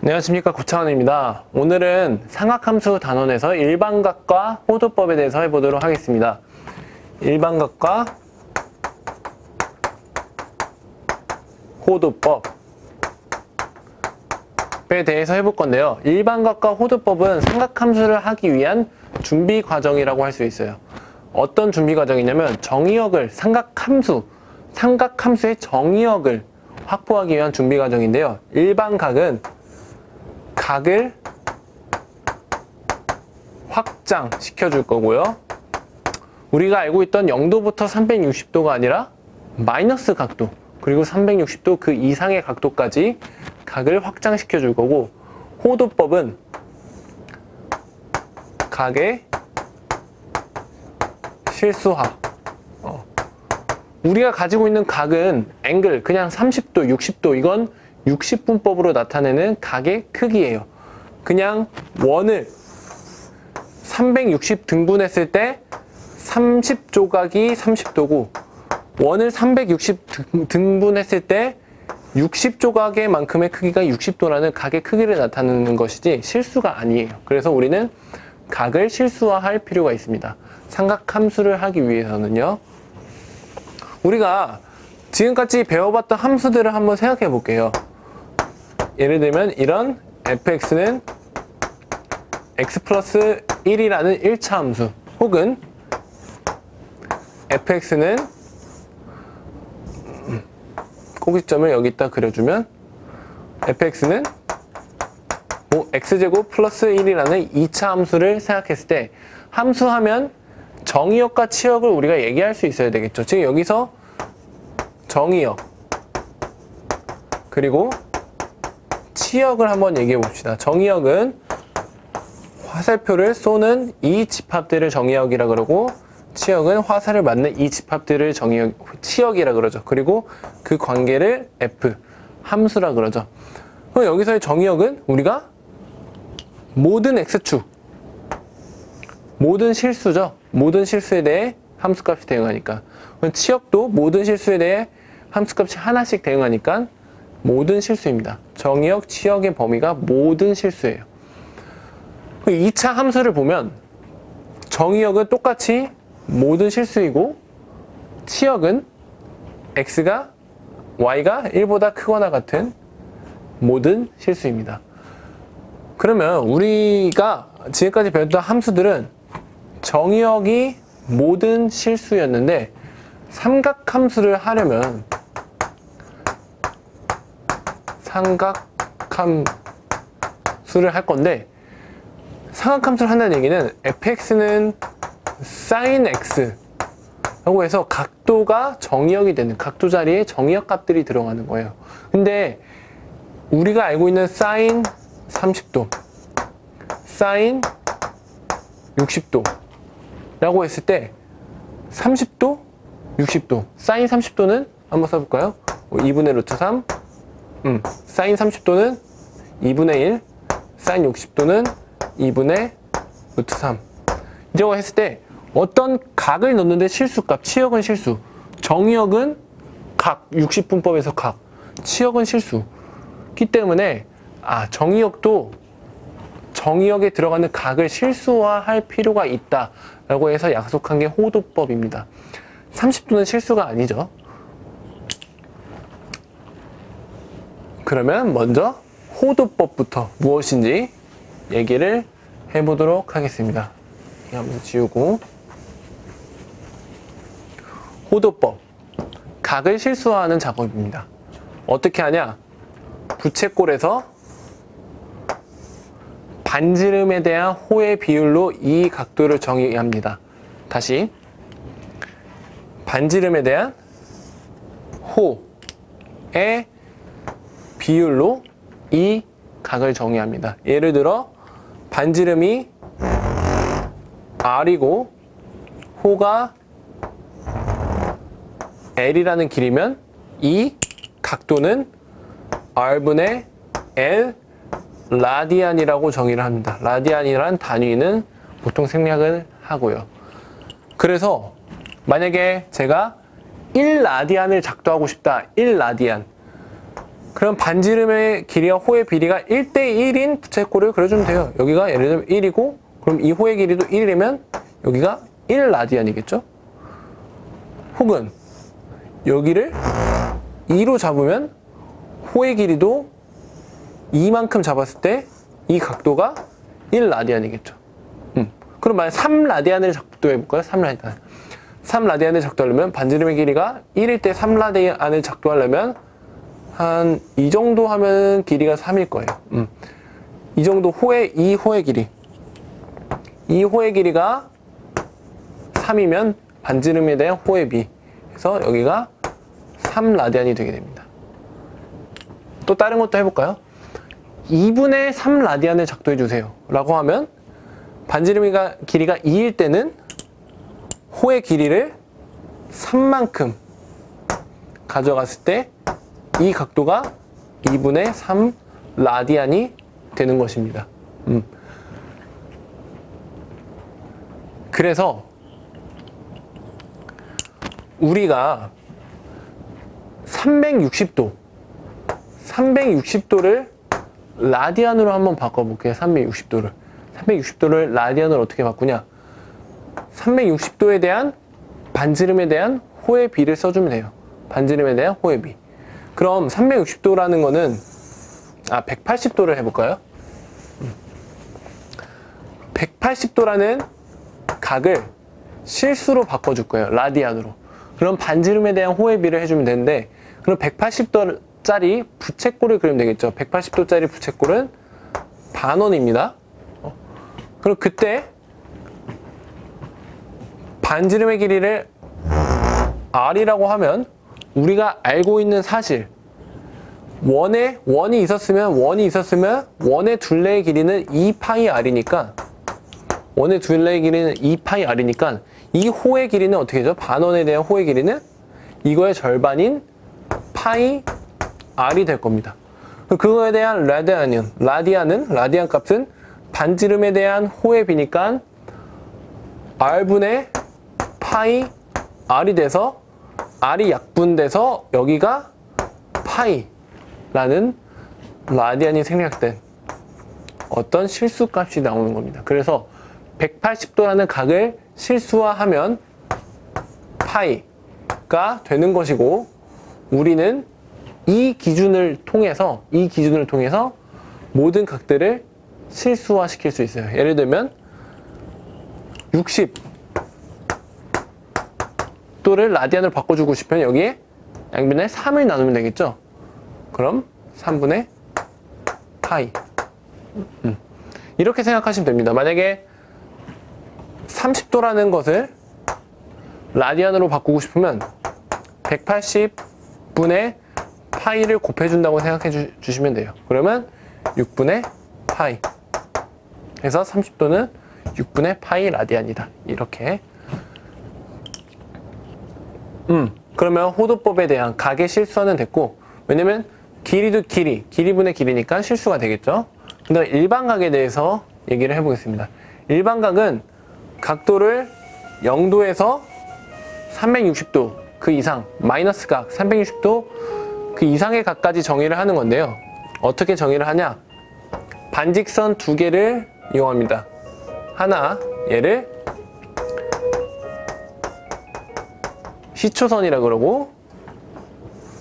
안녕하십니까, 고차원입니다. 오늘은 삼각함수 단원에서 일반각과 호도법에 대해서 해보도록 하겠습니다. 일반각과 호도법에 대해서 해볼 건데요. 일반각과 호도법은 삼각함수를 하기 위한 준비 과정이라고 할 수 있어요. 어떤 준비 과정이냐면 정의역을 삼각함수의 정의역을 확보하기 위한 준비 과정인데요. 일반각은 각을 확장시켜 줄 거고요. 우리가 알고 있던 0도부터 360도가 아니라 마이너스 각도, 그리고 360도 그 이상의 각도까지 각을 확장시켜 줄 거고, 호도법은 각의 실수화. 우리가 가지고 있는 각은 앵글, 그냥 30도, 60도, 이건 60분법으로 나타내는 각의 크기예요. 그냥 원을 360 등분했을 때 30조각이 30도고, 원을 360 등분했을 때 60조각의 만큼의 크기가 60도라는 각의 크기를 나타내는 것이지 실수가 아니에요. 그래서 우리는 각을 실수화할 필요가 있습니다. 삼각함수를 하기 위해서는요. 우리가 지금까지 배워봤던 함수들을 한번 생각해 볼게요. 예를 들면 이런 fx는 x 플러스 1이라는 1차 함수, 혹은 fx는 꼭지점을 여기다 그려주면 fx는 x제곱 플러스 1이라는 2차 함수를 생각했을 때, 함수하면 정의역과 치역을 우리가 얘기할 수 있어야 되겠죠. 지금 여기서 정의역 그리고 치역을 한번 얘기해 봅시다. 정의역은 화살표를 쏘는 이 집합들을 정의역이라 그러고, 치역은 화살을 맞는 이 집합들을 치역이라 그러죠. 그리고 그 관계를 f, 함수라 그러죠. 그럼 여기서의 정의역은 우리가 모든 x축, 모든 실수죠. 모든 실수에 대해 함수값이 대응하니까. 그럼 치역도 모든 실수에 대해 함수값이 하나씩 대응하니까 모든 실수입니다. 정의역, 치역의 범위가 모든 실수예요. 2차 함수를 보면 정의역은 똑같이 모든 실수이고, 치역은 x가 y가 1보다 크거나 같은 모든 실수입니다. 그러면 우리가 지금까지 배웠던 함수들은 정의역이 모든 실수였는데, 삼각함수를 하려면 삼각함수를 할 건데, 삼각함수를 한다는 얘기는 fx는 sin x 라고 해서 각도가 정의역이 되는, 각도 자리에 정의역 값들이 들어가는 거예요. 근데 우리가 알고 있는 sin 30도, sin 60도 라고 했을 때 30도, 60도, sin 30도는 한번 써볼까요? 2분의 루트 3, sin 30도는 2분의 1, sin 60도는 2분의 루트 3. 이라고 했을 때 어떤 각을 넣는데 실수값, 치역은 실수, 정의역은 각, 60분법에서 각, 치역은 실수기 때문에 정의역도 정의역에 들어가는 각을 실수화할 필요가 있다 라고 해서 약속한 게 호도법입니다. 30도는 실수가 아니죠. 그러면 먼저 호도법부터 무엇인지 얘기를 해보도록 하겠습니다. 이거 한번 지우고. 호도법, 각을 실수화하는 작업입니다. 어떻게 하냐? 부채꼴에서 반지름에 대한 호의 비율로 이 각도를 정의합니다. 다시, 반지름에 대한 호의 비율로 이 각을 정의합니다. 예를 들어 반지름이 r이고 호가 l이라는 길이면 이 각도는 r분의 l 라디안이라고 정의를 합니다. 라디안이란 단위는 보통 생략을 하고요. 그래서 만약에 제가 1라디안을 작도하고 싶다. 1라디안. 그럼 반지름의 길이와 호의 비례가 1대1인 부채꼴을 그려주면 돼요. 여기가 예를 들면 1이고, 그럼 이 호의 길이도 1이면 여기가 1라디안이겠죠? 혹은 여기를 2로 잡으면 호의 길이도 2만큼 잡았을 때 이 각도가 1라디안이겠죠. 그럼 만약 3라디안을 작도해볼까요? 3라디안. 3라디안을 작도하려면 반지름의 길이가 1일 때 3라디안을 작도하려면 한 이 정도 하면 길이가 3일 거예요. 이 정도 이 호의 길이. 이 호의 길이가 3이면 반지름에 대한 호의 비. 그래서 여기가 3라디안이 되게 됩니다. 또 다른 것도 해볼까요? 2분의 3라디안을 작도해 주세요. 라고 하면 반지름의 길이가 2일 때는 호의 길이를 3만큼 가져갔을 때 이 각도가 2분의 3라디안이 되는 것입니다. 그래서 우리가 360도를 라디안으로 한번 바꿔볼게요. 360도를 라디안으로 어떻게 바꾸냐? 360도에 대한 반지름에 대한 호의 비를 써주면 돼요. 반지름에 대한 호의 비. 그럼 360도라는 거는 180도를 해볼까요? 180도라는 각을 실수로 바꿔줄 거예요. 라디안으로. 그럼 반지름에 대한 호의 비를 해주면 되는데, 그럼 180도짜리 부채꼴을 그리면 되겠죠. 180도짜리 부채꼴은 반원입니다. 그럼 그때 반지름의 길이를 R이라고 하면 우리가 알고 있는 사실, 원이 있었으면 원의 둘레의 길이는 2파이 R이니까, 원의 둘레의 길이는 2파이 R이니까 이 호의 길이는 어떻게 되죠? 반원에 대한 호의 길이는 이거의 절반인 파이 R이 될 겁니다. 그거에 대한 라디안 값은 반지름에 대한 호의 비니까 R분의 파이 R이 돼서 R이 약분돼서 여기가 파이라는 라디안이 생략된 어떤 실수값이 나오는 겁니다. 그래서 180도라는 각을 실수화하면 파이가 되는 것이고, 우리는 이 기준을 통해서 모든 각들을 실수화시킬 수 있어요. 예를 들면 60도를 라디안으로 바꿔주고 싶으면 여기에 양변에 3을 나누면 되겠죠. 그럼 3분의 파이. 이렇게 생각하시면 됩니다. 만약에 30도라는 것을 라디안으로 바꾸고 싶으면 180분의 파이를 곱해준다고 생각해 주시면 돼요. 그러면 6분의 파이 해서 30도는 6분의 파이 라디안이다. 이렇게. 그러면 호도법에 대한 각의 실수는 됐고, 왜냐면 길이도 길이분의 길이니까 실수가 되겠죠. 그 다음에 일반각에 대해서 얘기를 해보겠습니다. 일반각은 각도를 0도에서 360도 그 이상, 마이너스 각 360도 그 이상의 각까지 정의를 하는 건데요. 어떻게 정의를 하냐? 반직선 두 개를 이용합니다. 하나, 얘를 시초선이라 그러고,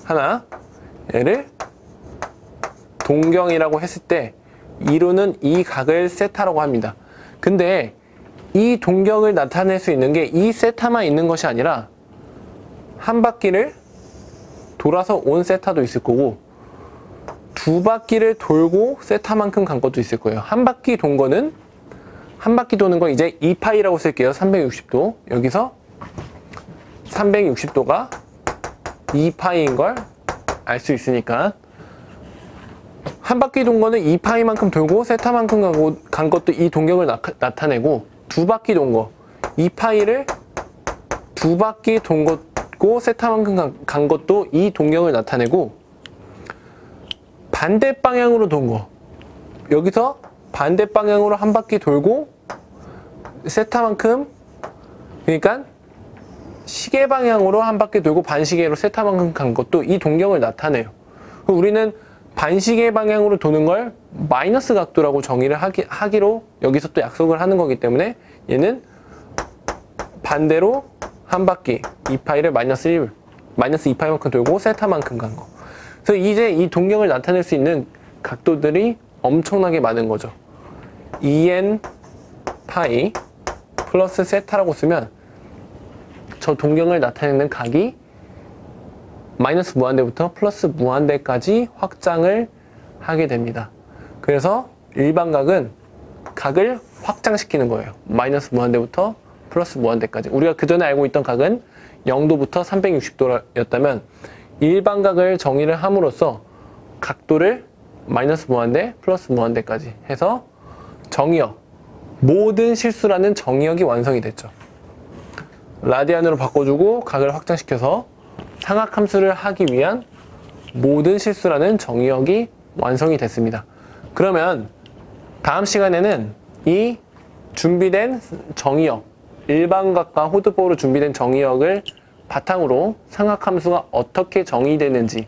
하나, 얘를 동경이라고 했을 때 이루는 이 각을 세타라고 합니다. 근데 이 동경을 나타낼 수 있는 게 이 세타만 있는 것이 아니라 한 바퀴를 돌아서 온 세타도 있을 거고, 두 바퀴를 돌고 세타만큼 간 것도 있을 거예요. 한 바퀴 도는 건 이제 2파이라고 쓸게요. 360도. 여기서 360도가 2파이인 걸 알 수 있으니까, 한 바퀴 돈 거는 2파이만큼 돌고 세타만큼 간 것도 이 동경을 나타내고, 두 바퀴 돈 거, 2파이를 두 바퀴 돈 것고 세타만큼 간 것도 이 동경을 나타내고, 반대 방향으로 돈 거, 여기서 반대 방향으로 한 바퀴 돌고 세타만큼, 그러니까 시계 방향으로 한 바퀴 돌고 반시계로 세타만큼 간 것도 이 동경을 나타내요. 우리는 반시계 방향으로 도는 걸 마이너스 각도라고 정의를 하기로 여기서 또 약속을 하는 거기 때문에 얘는 반대로 한 바퀴 2파이를 마이너스 2파이만큼 돌고 세타만큼 간 거. 그래서 이제 이 동경을 나타낼 수 있는 각도들이 엄청나게 많은 거죠. 2n 파이 플러스 세타라고 쓰면 저 동경을 나타내는 각이 마이너스 무한대부터 플러스 무한대까지 확장을 하게 됩니다. 그래서 일반각은 각을 확장시키는 거예요. 마이너스 무한대부터 플러스 무한대까지. 우리가 그 전에 알고 있던 각은 0도부터 360도였다면 일반각을 정의를 함으로써 각도를 마이너스 무한대, 플러스 무한대까지 해서 정의역, 모든 실수라는 정의역이 완성이 됐죠. 라디안으로 바꿔주고 각을 확장시켜서 상악함수를 하기 위한 모든 실수라는 정의역이 완성이 됐습니다. 그러면 다음 시간에는 이 준비된 정의역, 일반각과 호드법으로 준비된 정의역을 바탕으로 상악함수가 어떻게 정의되는지에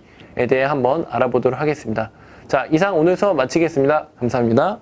대해 한번 알아보도록 하겠습니다. 자, 이상 오늘 수업 마치겠습니다. 감사합니다.